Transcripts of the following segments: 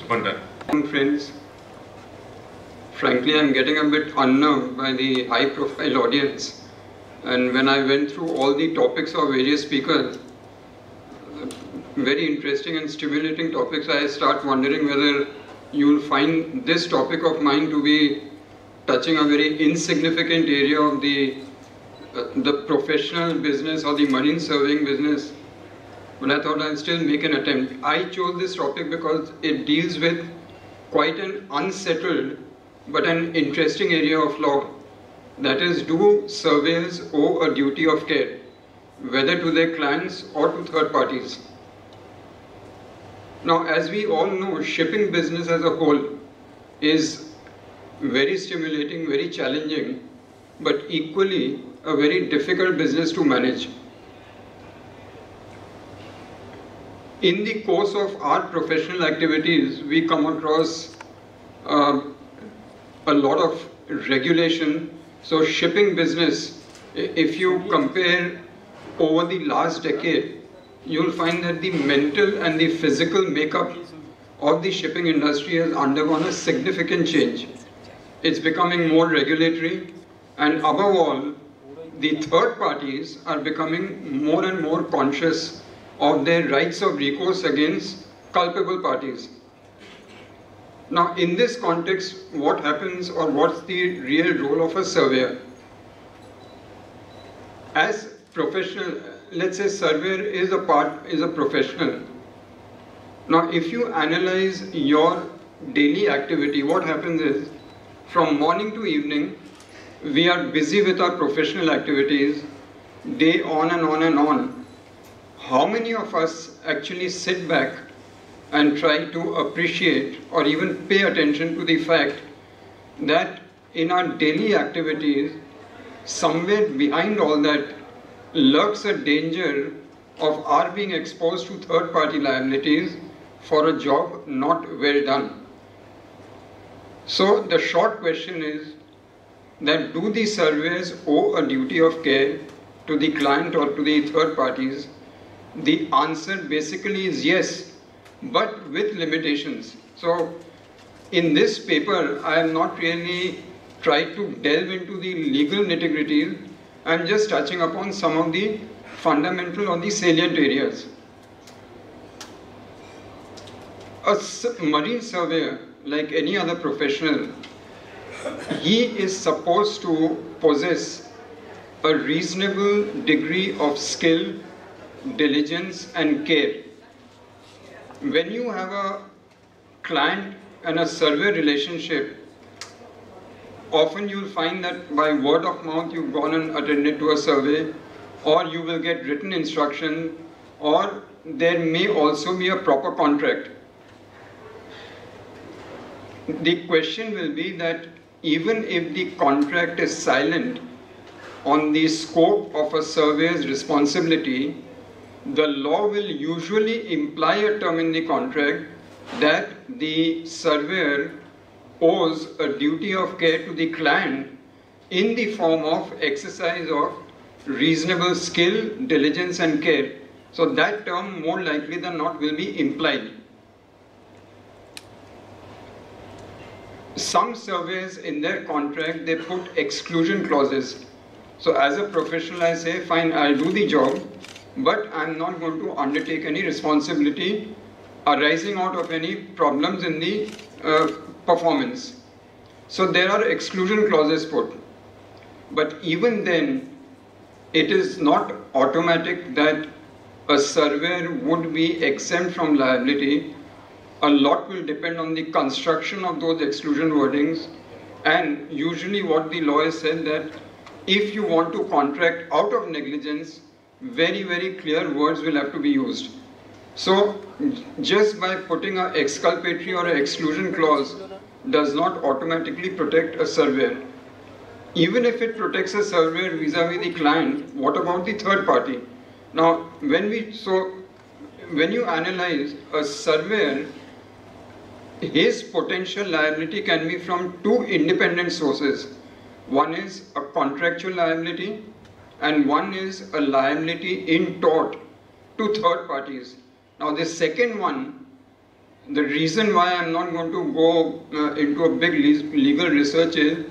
Bhandari. Friends, frankly, I'm getting a bit unnerved by the high-profile audience. And when I went through all the topics of various speakers, very interesting and stimulating topics, I start wondering whether you'll find this topic of mine to be touching a very insignificant area of the professional business or the marine surveying business. But I thought I'll still make an attempt. I chose this topic because it deals with quite an unsettled but an interesting area of law. That is, do surveyors owe a duty of care, whether to their clients or to third parties? Now, as we all know, shipping business as a whole is very stimulating, very challenging, but equally a very difficult business to manage. In the course of our professional activities, we come across a lot of regulation. So shipping business, if you compare over the last decade, you'll find that the mental and the physical makeup of the shipping industry has undergone a significant change. It's becoming more regulatory, and above all, the third parties are becoming more and more conscious of their rights of recourse against culpable parties. Now, in this context, what happens, or what's the real role of a surveyor? As professional, let's say surveyor is a professional. Now, if you analyze your daily activity, what happens is, from morning to evening, we are busy with our professional activities, day on and on and on. How many of us actually sit back and try to appreciate or even pay attention to the fact that in our daily activities, somewhere behind all that lurks a danger of our being exposed to third-party liabilities for a job not well done? So the short question is that, do the surveyors owe a duty of care to the client or to the third parties? The answer basically is yes, but with limitations. So in this paper, I am not really trying to delve into the legal nitty-gritties. I'm just touching upon some of the fundamental or the salient areas. A marine surveyor, like any other professional, he is supposed to possess a reasonable degree of skill, diligence and care. When you have a client and a survey relationship, often you'll find that by word of mouth you've gone and attended to a survey, or you will get written instruction, or there may also be a proper contract. The question will be that even if the contract is silent on the scope of a surveyor's responsibility, the law will usually imply a term in the contract that the surveyor owes a duty of care to the client in the form of exercise of reasonable skill, diligence and care. So that term more likely than not will be implied. Some surveyors in their contract, they put exclusion clauses. So as a professional, I say, fine, I'll do the job, but I'm not going to undertake any responsibility arising out of any problems in the performance. So there are exclusion clauses put. But even then, it is not automatic that a surveyor would be exempt from liability. A lot will depend on the construction of those exclusion wordings, and usually what the law has said that if you want to contract out of negligence, very, very clear words will have to be used. So just by putting an exculpatory or an exclusion clause does not automatically protect a surveyor. Even if it protects a surveyor vis-a-vis the client, what about the third party? Now, when you analyze a surveyor, his potential liability can be from two independent sources. One is a contractual liability, and one is a liability in tort to third parties. Now the second one The reason why I'm not going to go into a big legal research is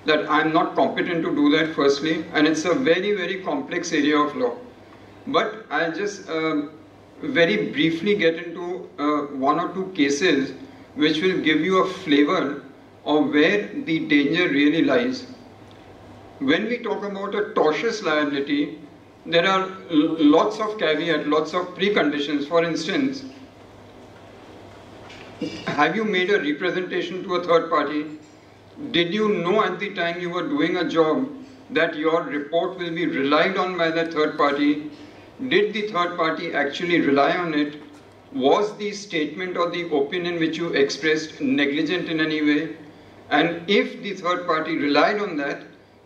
that I'm not competent to do that, firstly, and it's a very, very complex area of law. But I'll just very briefly get into one or two cases which will give you a flavor of where the danger really lies. When we talk about a tortious liability, there are lots of caveats, lots of preconditions. For instance, have you made a representation to a third party? Did you know at the time you were doing a job that your report will be relied on by the third party? Did the third party actually rely on it? Was the statement or the opinion which you expressed negligent in any way? And if the third party relied on that,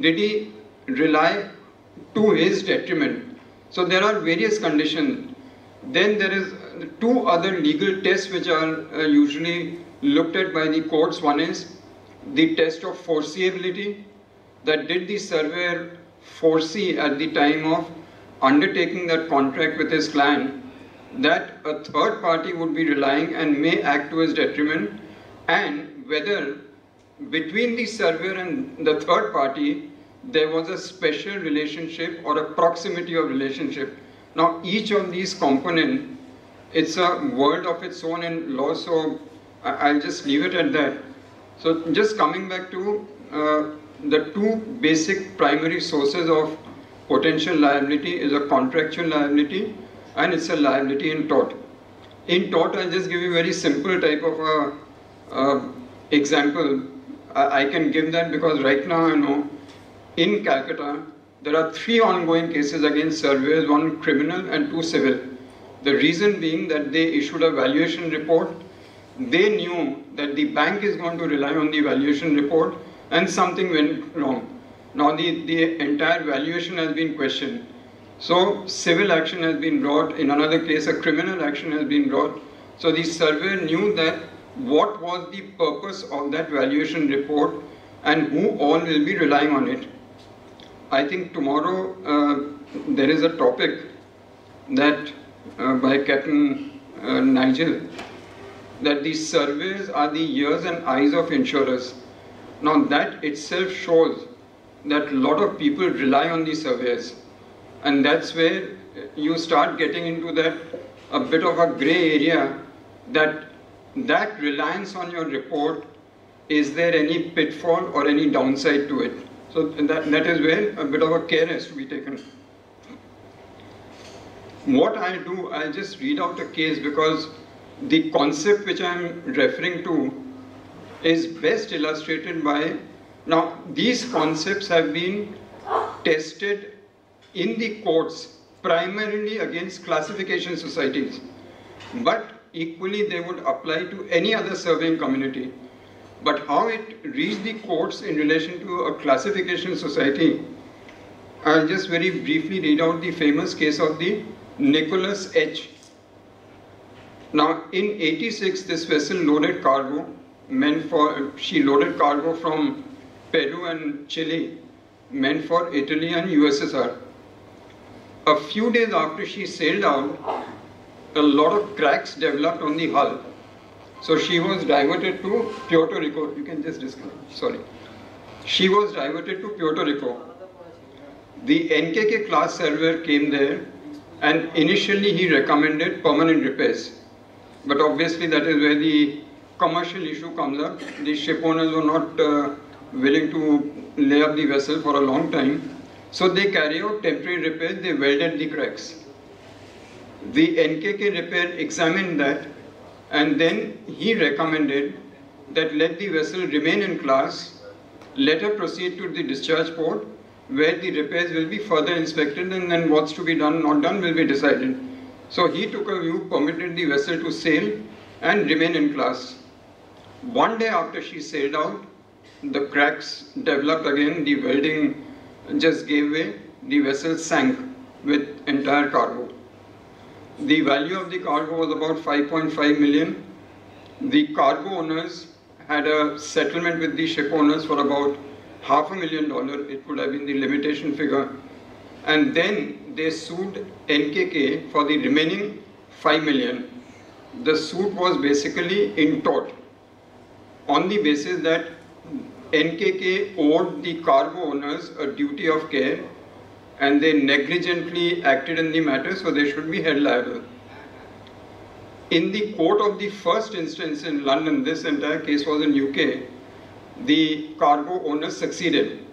did he rely to his detriment? So there are various conditions. Then there is two other legal tests which are usually looked at by the courts. One is the test of foreseeability, that did the surveyor foresee at the time of undertaking that contract with his client that a third party would be relying and may act to his detriment, and whether between the surveyor and the third party there was a special relationship or a proximity of relationship. Now each of these components, it's a world of its own in law, so I'll just leave it at that. So just coming back to the two basic primary sources of potential liability is a contractual liability and it's a liability in tort. In tort, I'll just give you a very simple type of a example. I can give that because right now I know in Calcutta there are 3 ongoing cases against surveyors, 1 criminal and 2 civil. The reason being that they issued a valuation report. They knew that the bank is going to rely on the valuation report and something went wrong. Now the entire valuation has been questioned. So civil action has been brought. In another case, a criminal action has been brought. So the surveyor knew that what was the purpose of that valuation report and who all will be relying on it. I think tomorrow there is a topic that by Captain Nigel, that the surveys are the ears and eyes of insurers. Now that itself shows that a lot of people rely on the surveys, and that's where you start getting into that a bit of a grey area, that reliance on your report, is there any pitfall or any downside to it? So that is where a bit of a care has to be taken. What I'll do, I'll just read out a case because the concept which I'm referring to is best illustrated by, now these concepts have been tested in the courts primarily against classification societies, but equally they would apply to any other surveying community. But how it reached the courts in relation to a classification society, I'll just very briefly read out the famous case of the Nicholas H. Now in 86, this vessel loaded cargo, she loaded cargo from Peru and Chile, meant for Italy and USSR. A few days after she sailed out, a lot of cracks developed on the hull. So she was diverted to Puerto Rico. You can just disconnect, sorry. She was diverted to Puerto Rico. The NKK class surveyor came there and initially he recommended permanent repairs. But obviously that is where the commercial issue comes up. The ship owners were not willing to lay up the vessel for a long time. So they carry out temporary repairs, they welded the cracks. The NKK repair examined that and then he recommended that let the vessel remain in class, let her proceed to the discharge port where the repairs will be further inspected and then what's to be done, not done will be decided. So he took a view, permitted the vessel to sail and remain in class. One day after she sailed out, the cracks developed again, the welding just gave way, the vessel sank with entire cargo. The value of the cargo was about 5.5 million. The cargo owners had a settlement with the ship owners for about $500,000. It could have been the limitation figure. And then they sued NKK for the remaining 5 million. the suit was basically in tort on the basis that NKK owed the cargo owners a duty of care and they negligently acted in the matter, so they should be held liable. In the court of the first instance in London, this entire case was in UK, the cargo owners succeeded.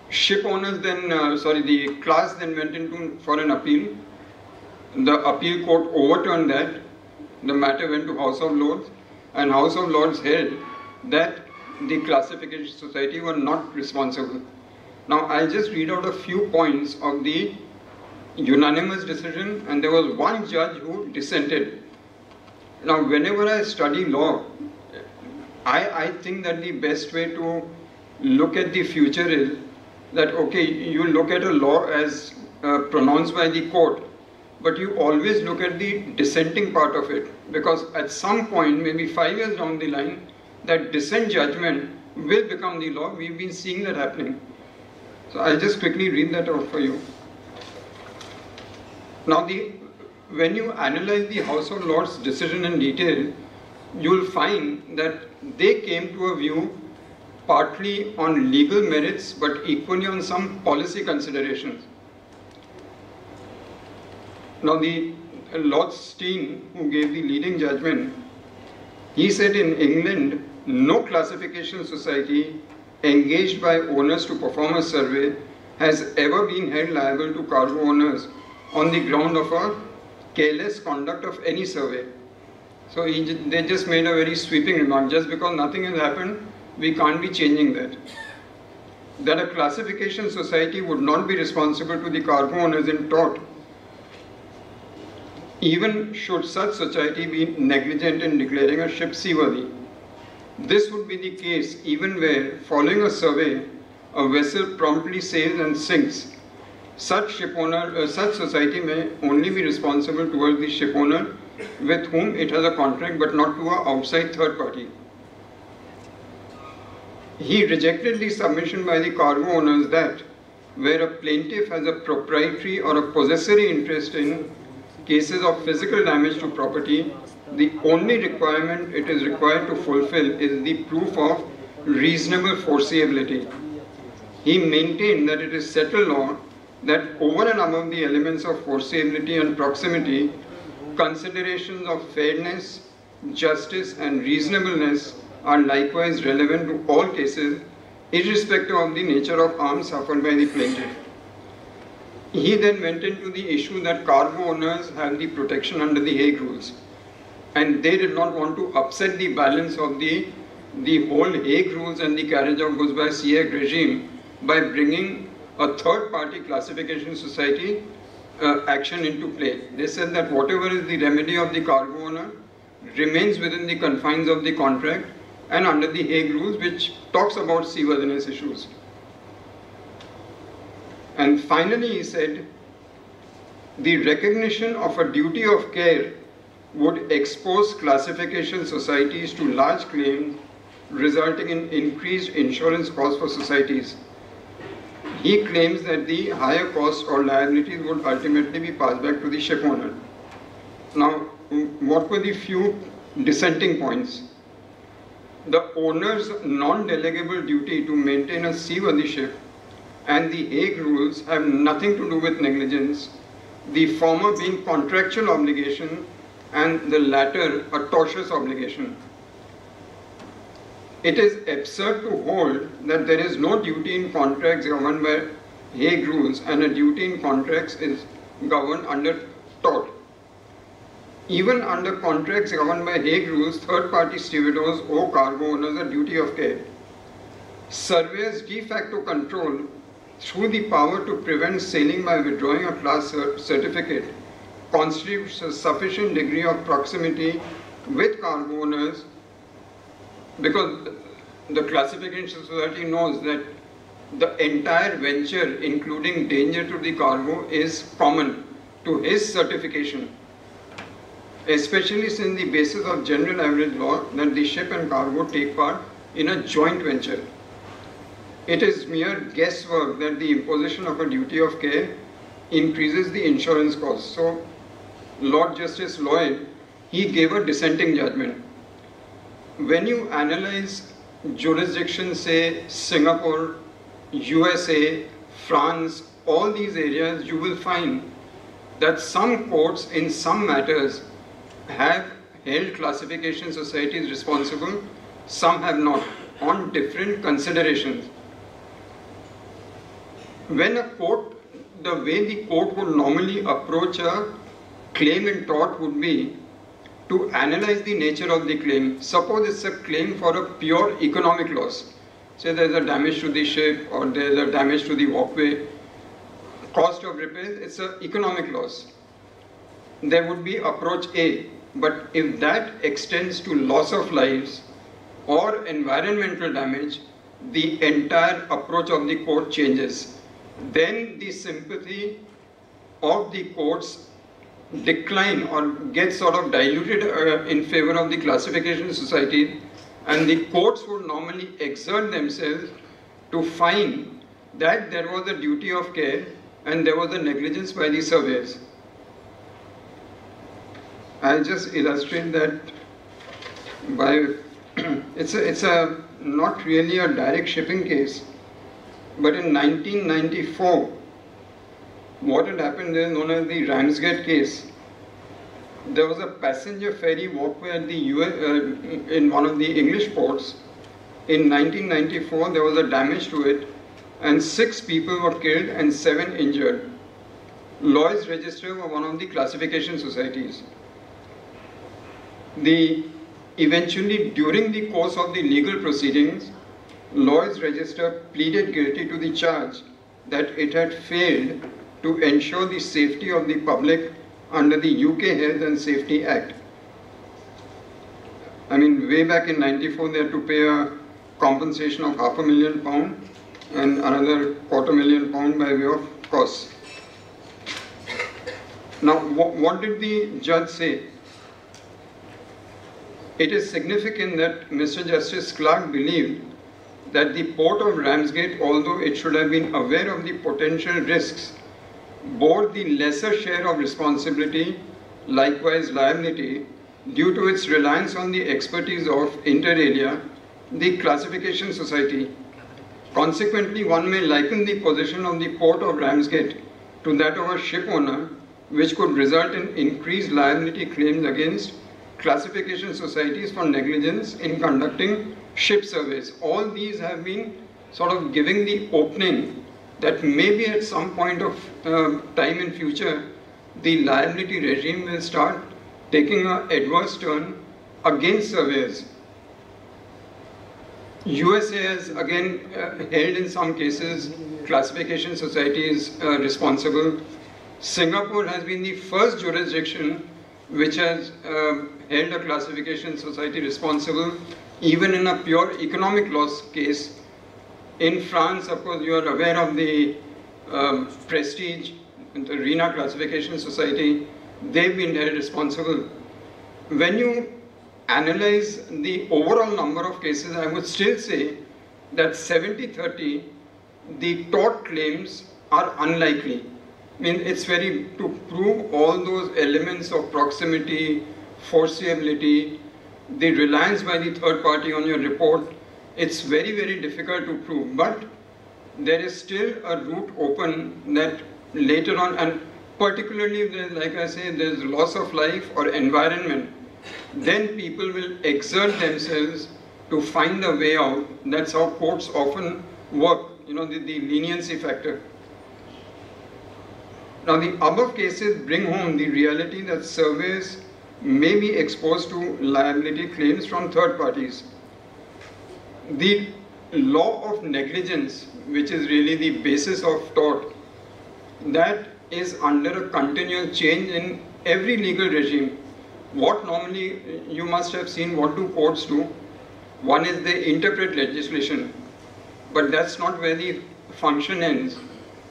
Ship owners then, the class then went into for an appeal. The appeal court overturned that. The matter went to House of Lords, and House of Lords held that the classification society were not responsible. Now I'll just read out a few points of the unanimous decision, and there was one judge who dissented. Now whenever I study law, I think that the best way to look at the future is that, okay, you look at a law as pronounced by the court, but you always look at the dissenting part of it, because at some point, maybe 5 years down the line, that dissent judgment will become the law. We've been seeing that happening. So I'll just quickly read that out for you. Now, when you analyze the House of Lords decision in detail, you'll find that they came to a view partly on legal merits, but equally on some policy considerations. Now, the Lord Steen, who gave the leading judgment, he said in England, no classification society engaged by owners to perform a survey has ever been held liable to cargo owners on the ground of a careless conduct of any survey. So they just made a very sweeping remark. Just because nothing has happened, we can't be changing that. That a classification society would not be responsible to the cargo owners in tort, even should such society be negligent in declaring a ship seaworthy. This would be the case even where, following a survey, a vessel promptly sails and sinks. Such society may only be responsible towards the ship owner with whom it has a contract, but not to an outside third party. He rejected the submission by the cargo owners that where a plaintiff has a proprietary or a possessory interest in cases of physical damage to property, the only requirement it is required to fulfill is the proof of reasonable foreseeability. He maintained that it is settled law that over and above the elements of foreseeability and proximity, considerations of fairness, justice and reasonableness are likewise relevant to all cases, irrespective of the nature of harm suffered by the plaintiff. He then went into the issue that cargo owners have the protection under the Hague Rules, and they did not want to upset the balance of the whole Hague Rules and the carriage of goods by sea act regime by bringing a third-party classification society action into play. They said that whatever is the remedy of the cargo owner remains within the confines of the contract and under the Hague Rules, which talks about seaworthiness issues. And finally, he said, the recognition of a duty of care would expose classification societies to large claims, resulting in increased insurance costs for societies. He claims that the higher costs or liabilities would ultimately be passed back to the ship owner. Now, what were the few dissenting points? The owner's non-delegable duty to maintain a seaworthy ship and the Hague Rules have nothing to do with negligence, the former being contractual obligation and the latter a tortious obligation. It is absurd to hold that there is no duty in contracts governed by Hague Rules and a duty in contracts is governed under tort. Even under contracts governed by Hague Rules, third-party stevedores owe cargo owners a duty of care. Surveyors de facto control through the power to prevent sailing by withdrawing a class certificate constitutes a sufficient degree of proximity with cargo owners, because the classification society knows that the entire venture, including danger to the cargo, is common to his certification, especially since the basis of general average law that the ship and cargo take part in a joint venture. It is mere guesswork that the imposition of a duty of care increases the insurance costs. So Lord Justice Lloyd, he gave a dissenting judgment. When you analyze jurisdictions, say Singapore, USA, France, all these areas, you will find that some courts in some matters have held classification societies responsible, some have not, on different considerations. When a court, the way the court would normally approach a claim in tort would be to analyze the nature of the claim. Suppose it's a claim for a pure economic loss. Say there's a damage to the ship or there's a damage to the walkway. Cost of repairs, it's an economic loss. There would be approach A. But if that extends to loss of lives or environmental damage, the entire approach of the court changes. Then the sympathy of the courts decline or get sort of diluted in favor of the classification society, and the courts would normally exert themselves to find that there was a duty of care and there was a negligence by the surveyors. I'll just illustrate that by, it's a not really a direct shipping case, but in 1994, what had happened is known as the Ramsgate case. There was a passenger ferry walkway at the in one of the English ports. In 1994, there was a damage to it, and 6 people were killed and 7 injured. Lloyd's Register were one of the classification societies. Eventually, during the course of the legal proceedings, Lloyd's Register pleaded guilty to the charge that it had failed to ensure the safety of the public under the UK Health and Safety Act. I mean, way back in 94, they had to pay a compensation of £500,000 and another £250,000 by way of costs. Now, what did the judge say? It is significant that Mr. Justice Clark believed that the Port of Ramsgate, although it should have been aware of the potential risks, bore the lesser share of responsibility, likewise liability, due to its reliance on the expertise of, inter alia, the classification society. Consequently, one may liken the position of the Port of Ramsgate to that of a ship owner, which could result in increased liability claims against classification societies for negligence in conducting ship surveys. All these have been sort of giving the opening that maybe at some point of time in future, the liability regime will start taking an adverse turn against surveyors. USA has again held in some cases classification societies responsible. Singapore has been the first jurisdiction which has held a classification society responsible even in a pure economic loss case. In France, of course, you are aware of the Prestige, the RENA classification society. They've been held responsible. When you analyze the overall number of cases, I would still say that 70-30, the tort claims are unlikely. I mean, it's very, to prove all those elements of proximity, foreseeability, the reliance by the third party on your report, it's very, very difficult to prove. But there is still a route open that later on, and particularly if there's, like I say, there's loss of life or environment, then people will exert themselves to find a way out. That's how courts often work, you know, the leniency factor. Now, the above cases bring home the reality that surveyors may be exposed to liability claims from third parties. The law of negligence, which is really the basis of tort, that is under a continual change in every legal regime. What normally you must have seen, what do courts do? One is they interpret legislation, but that's not where the function ends.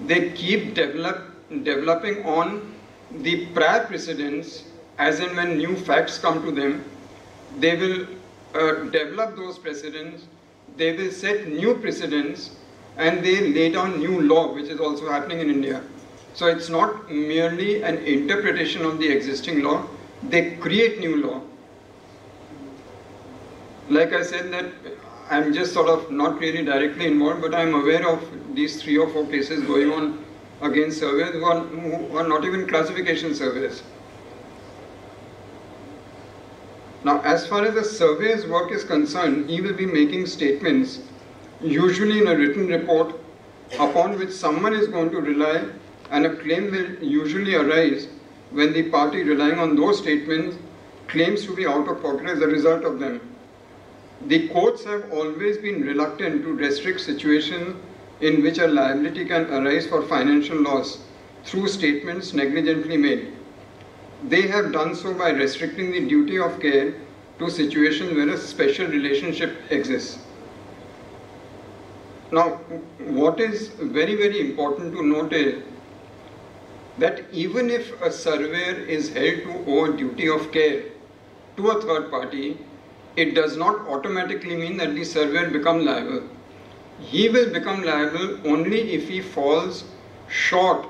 They keep developing on the prior precedents. As and when new facts come to them, they will develop those precedents, they will set new precedents, and they lay down new law, which is also happening in India. So it's not merely an interpretation of the existing law, they create new law. Like I said, that I'm just sort of not really directly involved, but I'm aware of these 3 or 4 cases going on against surveyors who are not even classification surveyors. Now, as far as the surveyor's work is concerned, he will be making statements, usually in a written report, upon which someone is going to rely, and a claim will usually arise when the party relying on those statements claims to be out of pocket as a result of them. The courts have always been reluctant to restrict situations in which a liability can arise for financial loss through statements negligently made. They have done so by restricting the duty of care to situations where a special relationship exists. Now, what is very, very important to note is that even if a surveyor is held to owe a duty of care to a third party, it does not automatically mean that the surveyor becomes liable. He will become liable only if he falls short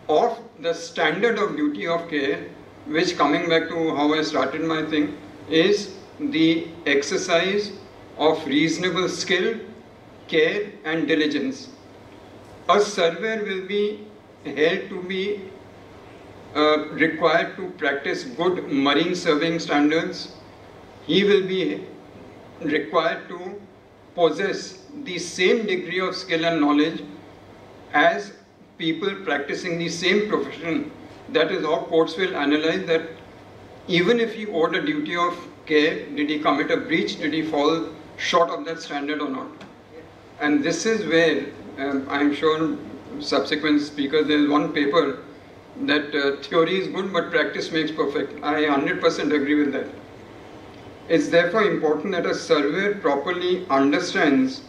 of the standard of duty of care, which, coming back to how I started my thing, is the exercise of reasonable skill, care and diligence. A surveyor will be held to be required to practice good marine surveying standards. He will be required to possess the same degree of skill and knowledge as people practicing the same profession. That is how courts will analyze that even if he owed a duty of care, did he commit a breach, did he fall short of that standard or not. And this is where I'm sure subsequent speakers, there is one paper that theory is good but practice makes perfect. I 100% agree with that. It's therefore important that a surveyor properly understands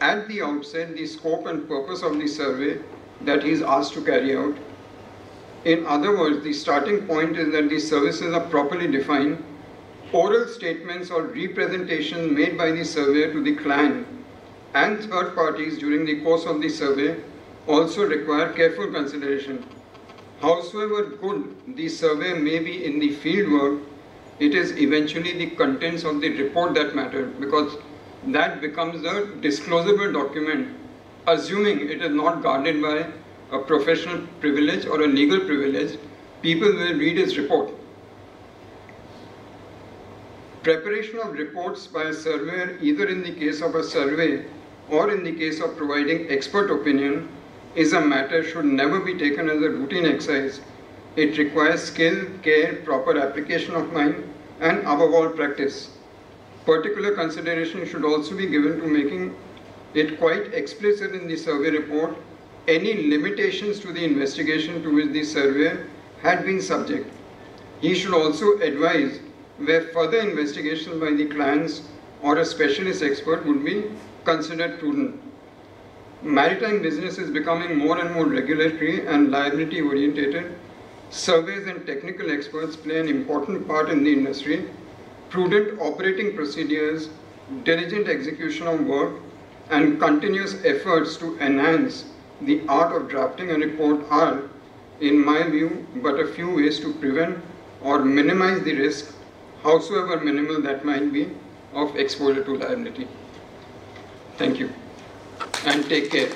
at the outset the scope and purpose of the survey that he is asked to carry out. In other words, the starting point is that the services are properly defined. Oral statements or representations made by the surveyor to the client and third parties during the course of the survey also require careful consideration. Howsoever good the survey may be in the field work, it is eventually the contents of the report that matter, because that becomes a disclosable document, assuming it is not guarded by a professional privilege or a legal privilege. People will read his report. Preparation of reports by a surveyor, either in the case of a survey or in the case of providing expert opinion, is a matter should never be taken as a routine exercise. It requires skill, care, proper application of mind, and above all practice. Particular consideration should also be given to making it quite explicit in the survey report any limitations to the investigation to which the surveyor had been subject. He should also advise where further investigation by the clients or a specialist expert would be considered prudent. Maritime business is becoming more and more regulatory and liability orientated. Surveys and technical experts play an important part in the industry. Prudent operating procedures, diligent execution of work, and continuous efforts to enhance the art of drafting a report are, in my view, but a few ways to prevent or minimize the risk, howsoever minimal that might be, of exposure to liability. Thank you, and take care.